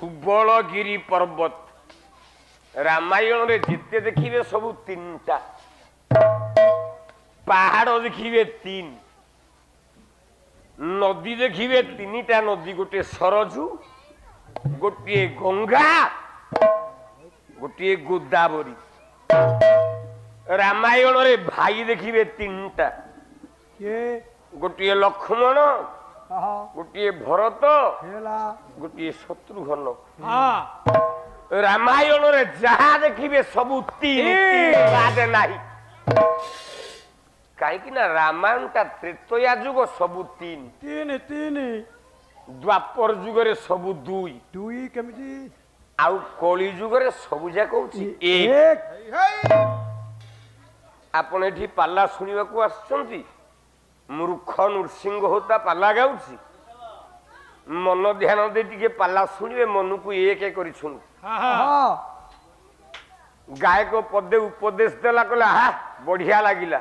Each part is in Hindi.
सुबलगिरी पर्वत रामायण रे जिते देखिए सब तीनटा पहाड़ देखिए तीन नदी देखिए तीनटा नदी गोटे सरजू गोटे गंगा गोटे गोदावरी रामायण रे भाई देखिए तीनटा गोटे लक्ष्मण गोटे भरत गोटे शत्रुघ्न रामायण रे जहा देखिए सबू तीन बाद नहीं कहीं रामायण टा त्रेतया जुग सबू तीन तीन तीन द्वापर जुग रे सबू दुई दुई केमिति आउ कली जुग रे सबू जाक एक आपण एठी पाला सुनिबा को आछंती मूर्ख नृसिंह होता पाला गाउछि मन ध्यान दे टिके पाला सुनिबे मन को एक करि सुन गायक पदे उपदेश देला कहला हा बढ़िया लागिला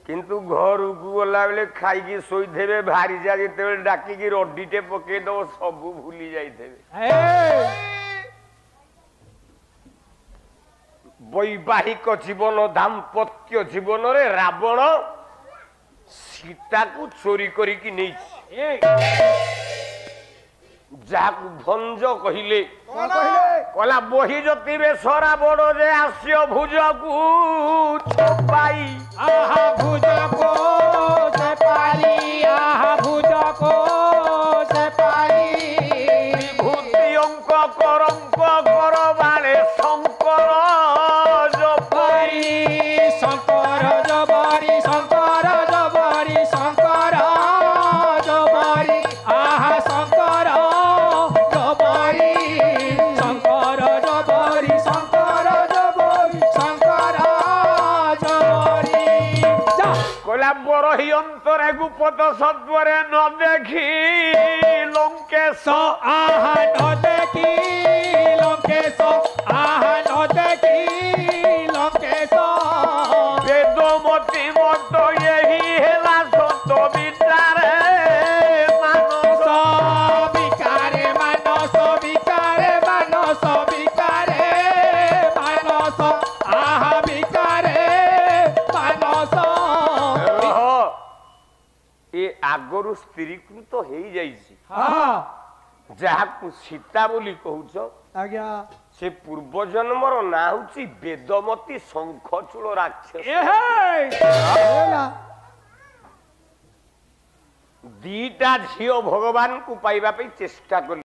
किंतु घर को गला बेले खाई शोई देवे भारी जा जेते डाकी रडीटे पके दो सब भूली जाइदेवे वैवाहिक जीवन दाम्पत्य जीवन रे रावण सीता को चोरी करिकी नहीं जाकू भंज कहिले कला बही जति बेसरा बड़ जे आस्यो भुज को छपाई आहा भुज को छपाई आहा भुज को छपाई भूति अंक करंक कर बाले शंकर जपरी शंकर जबरी शंकर जबरी शंकर जबरी आहा शंकर जबरी शंकर जबरी शंकर जबरी शंकर जबरी कला बरही अंतरे गुप्त सत्वरे न देखी लंकेश आहा न देखी लंकेश आहा न देखी लंकेश वेदमती मत यही हेला सत विचारे मानस विकारे मानस विकारे मानस विकारे मानस आहा विकारे मानस ए आगरु स्त्रीकृत हो जाइछि हाँ जहाकू सीता बोली कहूछ आज्ञा से पूर्व जन्मर ना होची वेदमती शंखचूल राक्षस दीटा झियो भगवान को पाइबा पे चेष्टा कर